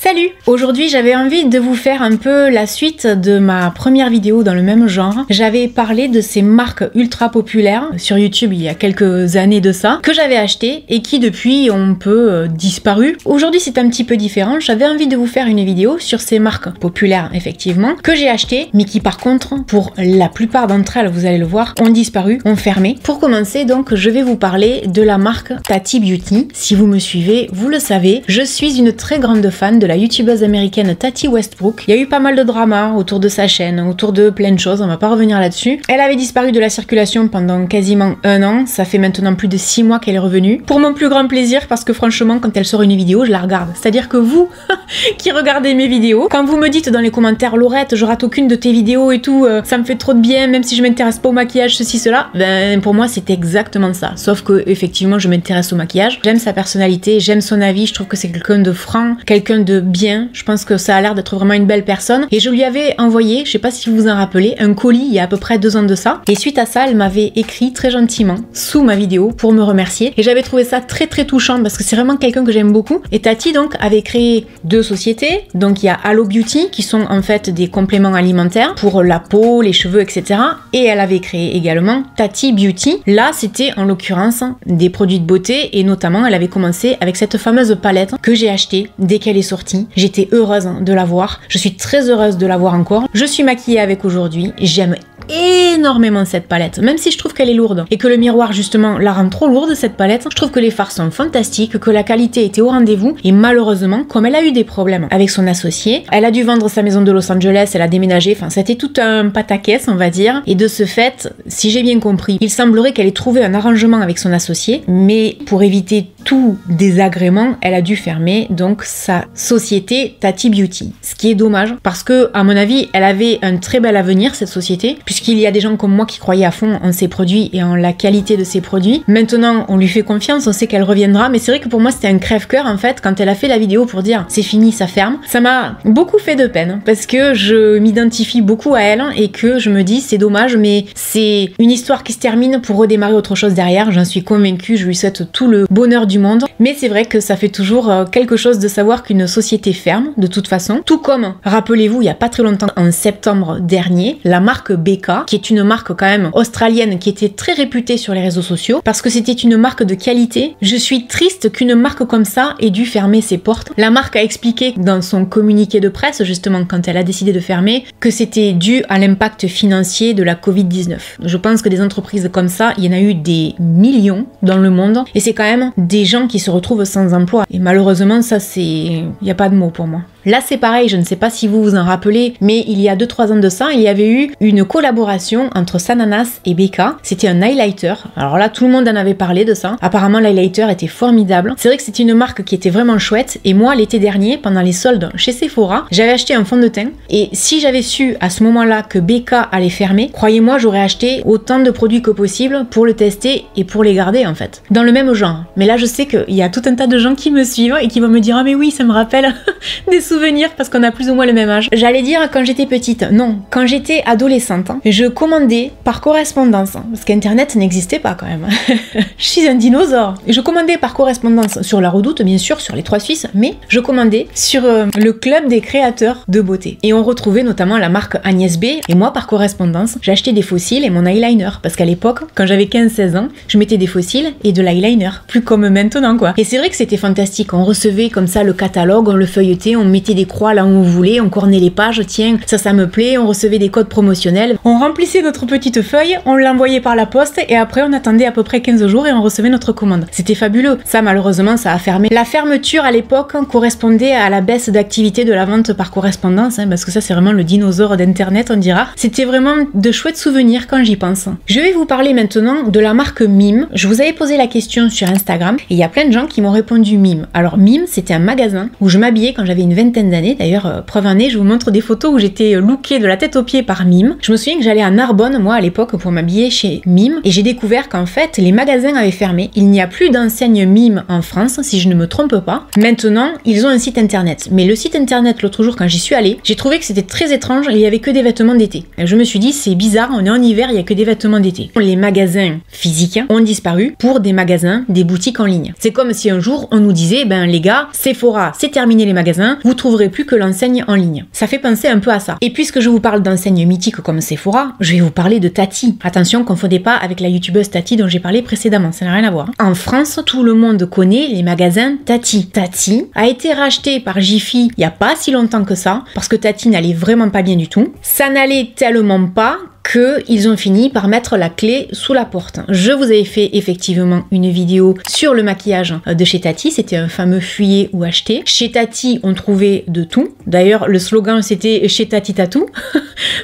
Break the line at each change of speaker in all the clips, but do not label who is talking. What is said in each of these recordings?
Salut! Aujourd'hui j'avais envie de vous faire un peu la suite de ma première vidéo dans le même genre. J'avais parlé de ces marques ultra populaires sur YouTube il y a quelques années de ça, que j'avais acheté et qui depuis ont un peu disparu. Aujourd'hui c'est un petit peu différent, j'avais envie de vous faire une vidéo sur ces marques populaires effectivement, que j'ai achetées, mais qui par contre, pour la plupart d'entre elles, vous allez le voir, ont disparu, ont fermé. Pour commencer donc, je vais vous parler de la marque Tati Beauty. Si vous me suivez, vous le savez, je suis une très grande fan de la youtubeuse américaine Tati Westbrook. Il y a eu pas mal de drama autour de sa chaîne, autour de plein de choses, on va pas revenir là-dessus. Elle avait disparu de la circulation pendant quasiment un an, ça fait maintenant plus de 6 mois qu'elle est revenue. Pour mon plus grand plaisir, parce que franchement, quand elle sort une vidéo, je la regarde. C'est-à-dire que vous, qui regardez mes vidéos, quand vous me dites dans les commentaires, Laurette, je rate aucune de tes vidéos et tout, ça me fait trop de bien, même si je m'intéresse pas au maquillage, ceci, cela, ben pour moi c'est exactement ça. Sauf que effectivement, je m'intéresse au maquillage, j'aime sa personnalité, j'aime son avis, je trouve que c'est quelqu'un de franc, quelqu'un de bien, je pense que ça a l'air d'être vraiment une belle personne. Et je lui avais envoyé, je sais pas si vous vous en rappelez, un colis il y a à peu près 2 ans de ça. Et suite à ça, elle m'avait écrit très gentiment sous ma vidéo pour me remercier. Et j'avais trouvé ça très très touchant parce que c'est vraiment quelqu'un que j'aime beaucoup. Et Tati donc avait créé 2 sociétés. Donc il y a Allo Beauty qui sont en fait des compléments alimentaires pour la peau, les cheveux, etc. Et elle avait créé également Tati Beauty. Là c'était en l'occurrence des produits de beauté et notamment elle avait commencé avec cette fameuse palette que j'ai achetée dès qu'elle est sortie. J'étais heureuse de l'avoir. Je suis très heureuse de l'avoir encore. Je suis maquillée avec aujourd'hui. J'aime énormément cette palette, même si je trouve qu'elle est lourde et que le miroir justement la rend trop lourde cette palette. Je trouve que les fards sont fantastiques, que la qualité était au rendez-vous et malheureusement, comme elle a eu des problèmes avec son associé, elle a dû vendre sa maison de Los Angeles, elle a déménagé, enfin c'était tout un pataquès on va dire, et de ce fait, si j'ai bien compris, il semblerait qu'elle ait trouvé un arrangement avec son associé, mais pour éviter tout désagrément, elle a dû fermer donc sa société Tati Beauty, ce qui est dommage parce que à mon avis, elle avait un très bel avenir cette société, puisqu'il y a des gens comme moi qui croyaient à fond en ses produits et en la qualité de ses produits. Maintenant, on lui fait confiance, on sait qu'elle reviendra, mais c'est vrai que pour moi, c'était un crève-cœur en fait quand elle a fait la vidéo pour dire c'est fini, ça ferme. Ça m'a beaucoup fait de peine parce que je m'identifie beaucoup à elle et que je me dis c'est dommage, mais c'est une histoire qui se termine pour redémarrer autre chose derrière. J'en suis convaincue, je lui souhaite tout le bonheur du monde, mais c'est vrai que ça fait toujours quelque chose de savoir qu'une société ferme de toute façon. Tout comme, rappelez-vous, il y a pas très longtemps, en septembre dernier, la marque BK, qui est une marque quand même australienne qui était très réputée sur les réseaux sociaux parce que c'était une marque de qualité. Je suis triste qu'une marque comme ça ait dû fermer ses portes. La marque a expliqué dans son communiqué de presse, justement quand elle a décidé de fermer, que c'était dû à l'impact financier de la Covid-19. Je pense que des entreprises comme ça, il y en a eu des millions dans le monde et c'est quand même des gens qui se retrouvent sans emploi. Et malheureusement, ça c'est... il n'y a pas de mots pour moi. Là c'est pareil, je ne sais pas si vous vous en rappelez, mais il y a 2-3 ans de ça, il y avait eu une collaboration entre Sananas et BK. C'était un highlighter. Alors là, tout le monde en avait parlé de ça. Apparemment, l'highlighter était formidable. C'est vrai que c'était une marque qui était vraiment chouette. Et moi, l'été dernier, pendant les soldes chez Sephora, j'avais acheté un fond de teint. Et si j'avais su à ce moment-là que BK allait fermer, croyez-moi, j'aurais acheté autant de produits que possible pour le tester et pour les garder en fait. Dans le même genre. Mais là, je sais qu'il y a tout un tas de gens qui me suivent et qui vont me dire « Ah mais oui, ça me rappelle des souvenirs parce qu'on a plus ou moins le même âge. » J'allais dire quand j'étais petite. Non, quand j'étais adolescente, je commandais par correspondance, parce qu'Internet n'existait pas quand même. Je suis un dinosaure. Je commandais par correspondance sur la Redoute, bien sûr, sur les 3 Suisses, mais je commandais sur le club des créateurs de beauté. Et on retrouvait notamment la marque Agnès B. Et moi, par correspondance, j'achetais des fossiles et mon eyeliner. Parce qu'à l'époque, quand j'avais 15-16 ans, je mettais des fossiles et de l'eyeliner. Plus comme maintenant, quoi. Et c'est vrai que c'était fantastique. On recevait comme ça le catalogue, on le feuilletait, on mettait des croix là où on voulait, on cornait les pages, tiens, ça me plaît, on recevait des codes promotionnels. On remplissait notre petite feuille, on l'envoyait par la poste et après on attendait à peu près 15 jours et on recevait notre commande. C'était fabuleux. Ça malheureusement ça a fermé. La fermeture à l'époque correspondait à la baisse d'activité de la vente par correspondance, parce que ça c'est vraiment le dinosaure d'internet on dira. C'était vraiment de chouettes souvenirs quand j'y pense. Je vais vous parler maintenant de la marque Mime. Je vous avais posé la question sur Instagram et il y a plein de gens qui m'ont répondu Mime. Alors Mime c'était un magasin où je m'habillais quand j'avais une vingtaine d'années. D'ailleurs preuve en est, je vous montre des photos où j'étais lookée de la tête aux pieds par Mime. Je me souviens que j'allais à Narbonne, moi, à l'époque, pour m'habiller chez Mime, et j'ai découvert qu'en fait, les magasins avaient fermé. Il n'y a plus d'enseigne Mime en France, si je ne me trompe pas. Maintenant, ils ont un site internet. Mais le site internet, l'autre jour, quand j'y suis allée, j'ai trouvé que c'était très étrange, il n'y avait que des vêtements d'été. Je me suis dit, c'est bizarre, on est en hiver, il n'y a que des vêtements d'été. Les magasins physiques ont disparu pour des magasins, des boutiques en ligne. C'est comme si un jour, on nous disait, ben les gars, Sephora, c'est terminé les magasins, vous trouverez plus que l'enseigne en ligne. Ça fait penser un peu à ça. Et puisque je vous parle d'enseignes mythiques comme Sephora, je vais vous parler de Tati. Attention, confondez pas avec la youtubeuse Tati dont j'ai parlé précédemment, ça n'a rien à voir. En France, tout le monde connaît les magasins Tati. Tati a été racheté par Jiffy il y a pas si longtemps que ça, parce que Tati n'allait vraiment pas bien du tout. Ça n'allait tellement pas qu'ils ont fini par mettre la clé sous la porte. Je vous avais fait effectivement une vidéo sur le maquillage de chez Tati, c'était un fameux fuyer ou acheter. Chez Tati, on trouvait de tout. D'ailleurs, le slogan c'était chez Tati Tatou.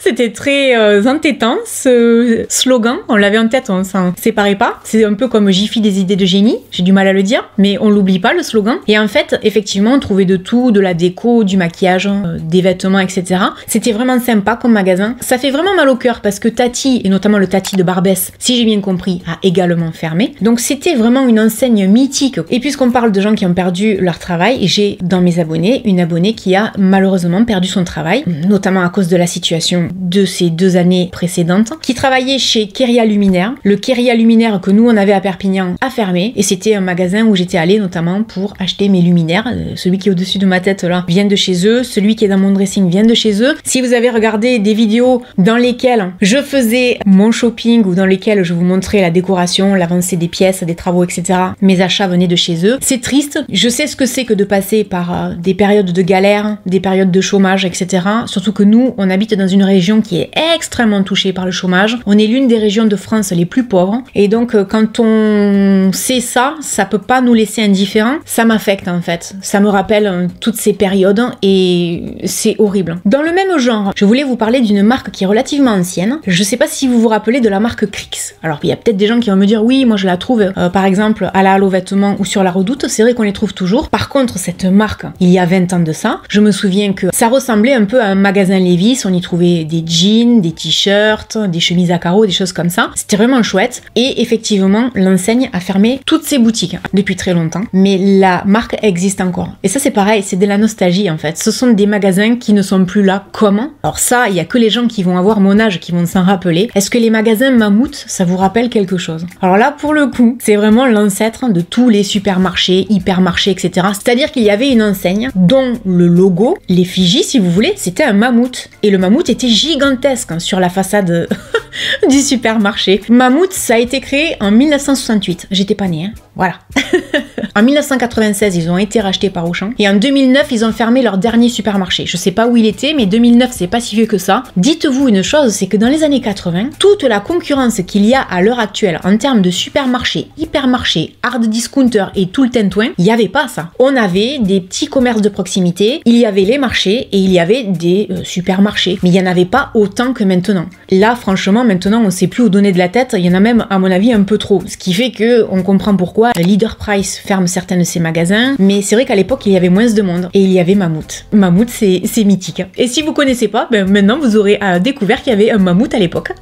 C'était très entêtant ce slogan, on l'avait en tête, on s'en séparait pas. C'est un peu comme Jiffy des idées de génie, j'ai du mal à le dire, mais on l'oublie pas le slogan. Et en fait, effectivement, on trouvait de tout, de la déco, du maquillage, des vêtements, etc. C'était vraiment sympa comme magasin. Ça fait vraiment mal au cœur parce que Tati, et notamment le Tati de Barbès, si j'ai bien compris, a également fermé. Donc c'était vraiment une enseigne mythique. Et puisqu'on parle de gens qui ont perdu leur travail, j'ai dans mes abonnés une abonnée qui a malheureusement perdu son travail, notamment à cause de la situation de ces 2 années précédentes, qui travaillait chez Keria Luminaire. Le Keria Luminaire que nous on avait à Perpignan a fermé, et c'était un magasin où j'étais allée notamment pour acheter mes luminaires. Celui qui est au-dessus de ma tête là vient de chez eux, celui qui est dans mon dressing vient de chez eux. Si vous avez regardé des vidéos dans lesquelles je faisais mon shopping ou dans lesquels je vous montrais la décoration, l'avancée des pièces, des travaux, etc. Mes achats venaient de chez eux. C'est triste. Je sais ce que c'est que de passer par des périodes de galère, des périodes de chômage, etc. Surtout que nous, on habite dans une région qui est extrêmement touchée par le chômage. On est l'une des régions de France les plus pauvres. Et donc, quand on sait ça, ça peut pas nous laisser indifférents. Ça m'affecte en fait. Ça me rappelle toutes ces périodes et c'est horrible. Dans le même genre, je voulais vous parler d'une marque qui est relativement ancienne. Je sais pas si vous vous rappelez de la marque Crix. Alors, il y a peut-être des gens qui vont me dire oui, moi je la trouve par exemple à la Halo Vêtements ou sur la Redoute. C'est vrai qu'on les trouve toujours. Par contre, cette marque, il y a 20 ans de ça, je me souviens que ça ressemblait un peu à un magasin Levi's. On y trouvait des jeans, des t-shirts, des chemises à carreaux, des choses comme ça. C'était vraiment chouette. Et effectivement, l'enseigne a fermé toutes ses boutiques depuis très longtemps. Mais la marque existe encore. Et ça, c'est pareil, c'est de la nostalgie en fait. Ce sont des magasins qui ne sont plus là. Comment? Alors ça, il y a que les gens qui vont avoir mon âge qui vont s'en rappeler. Est-ce que les magasins Mammouth, ça vous rappelle quelque chose? Alors là, pour le coup, c'est vraiment l'ancêtre de tous les supermarchés, hypermarchés, etc. C'est-à-dire qu'il y avait une enseigne dont le logo, l'effigie si vous voulez, c'était un mammouth. Et le mammouth était gigantesque sur la façade du supermarché. Mammouth, ça a été créé en 1968. J'étais pas née, hein. Voilà. En 1996, ils ont été rachetés par Auchan. Et en 2009, ils ont fermé leur dernier supermarché. Je sais pas où il était, mais 2009, c'est pas si vieux que ça. Dites-vous une chose, c'est que dans les années 80, toute la concurrence qu'il y a à l'heure actuelle en termes de supermarchés, hypermarchés, hard discounters et tout le tintouin, il n'y avait pas ça. On avait des petits commerces de proximité, il y avait les marchés et il y avait des supermarchés. Mais il n'y en avait pas autant que maintenant. Là, franchement, maintenant, on ne sait plus où donner de la tête. Il y en a même, à mon avis, un peu trop. Ce qui fait que on comprend pourquoi Leader Price ferme certains de ses magasins. Mais c'est vrai qu'à l'époque, il y avait moins de monde. Et il y avait Mammouth. Mammouth, c'est mythique. Et si vous connaissez pas, ben maintenant, vous aurez découvert qu'il y avait un mammouth à l'époque.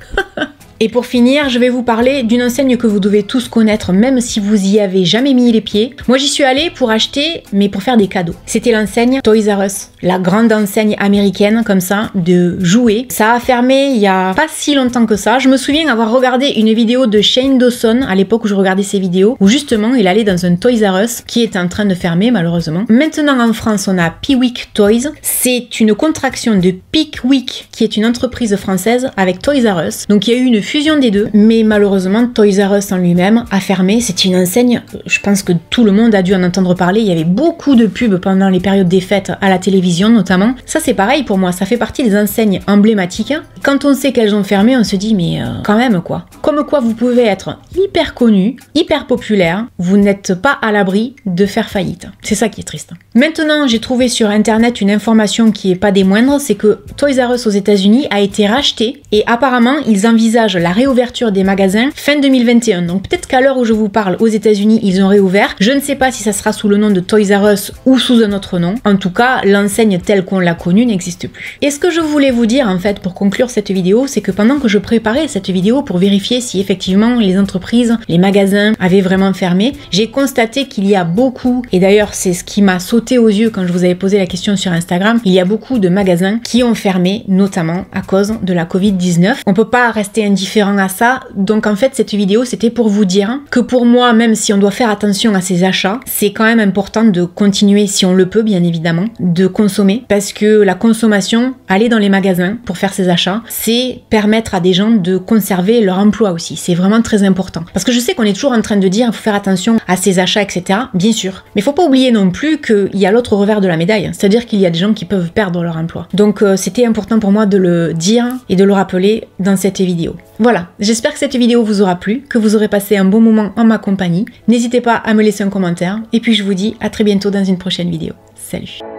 Et pour finir, je vais vous parler d'une enseigne que vous devez tous connaître, même si vous y avez jamais mis les pieds. Moi, j'y suis allée pour acheter, mais pour faire des cadeaux. C'était l'enseigne Toys R Us, la grande enseigne américaine, comme ça, de jouets. Ça a fermé il y a pas si longtemps que ça. Je me souviens avoir regardé une vidéo de Shane Dawson, à l'époque où je regardais ses vidéos, où justement, il allait dans un Toys R Us, qui est en train de fermer, malheureusement. Maintenant, en France, on a Pickwick Toys. C'est une contraction de Pickwick, qui est une entreprise française, avec Toys R Us. Donc, il y a eu une fusion des deux, mais malheureusement Toys R Us en lui-même a fermé. C'est une enseigne, je pense que tout le monde a dû en entendre parler. Il y avait beaucoup de pubs pendant les périodes des fêtes à la télévision notamment. Ça c'est pareil pour moi, ça fait partie des enseignes emblématiques. Quand on sait qu'elles ont fermé, on se dit mais quand même quoi. Comme quoi vous pouvez être hyper connu, hyper populaire, vous n'êtes pas à l'abri de faire faillite. C'est ça qui est triste. Maintenant j'ai trouvé sur internet une information qui est pas des moindres, c'est que Toys R Us aux États-Unis a été racheté et apparemment ils envisagent la réouverture des magasins fin 2021. Donc peut-être qu'à l'heure où je vous parle aux États-Unis, ils ont réouvert. Je ne sais pas si ça sera sous le nom de Toys R Us ou sous un autre nom. En tout cas, l'enseigne telle qu'on l'a connue n'existe plus. Et ce que je voulais vous dire en fait pour conclure cette vidéo, c'est que pendant que je préparais cette vidéo pour vérifier si effectivement les entreprises, les magasins avaient vraiment fermé, j'ai constaté qu'il y a beaucoup, et d'ailleurs c'est ce qui m'a sauté aux yeux quand je vous avais posé la question sur Instagram, il y a beaucoup de magasins qui ont fermé, notamment à cause de la Covid-19. On peut pas rester indifférent différent à ça. Donc en fait, cette vidéo, c'était pour vous dire que pour moi, même si on doit faire attention à ses achats, c'est quand même important de continuer, si on le peut bien évidemment, de consommer, parce que la consommation, aller dans les magasins pour faire ses achats, c'est permettre à des gens de conserver leur emploi aussi. C'est vraiment très important. Parce que je sais qu'on est toujours en train de dire il faut faire attention à ses achats, etc. Bien sûr. Mais il faut pas oublier non plus qu'il y a l'autre revers de la médaille. C'est-à-dire qu'il y a des gens qui peuvent perdre leur emploi. Donc c'était important pour moi de le dire et de le rappeler dans cette vidéo. Voilà, j'espère que cette vidéo vous aura plu, que vous aurez passé un bon moment en ma compagnie. N'hésitez pas à me laisser un commentaire. Et puis je vous dis à très bientôt dans une prochaine vidéo. Salut!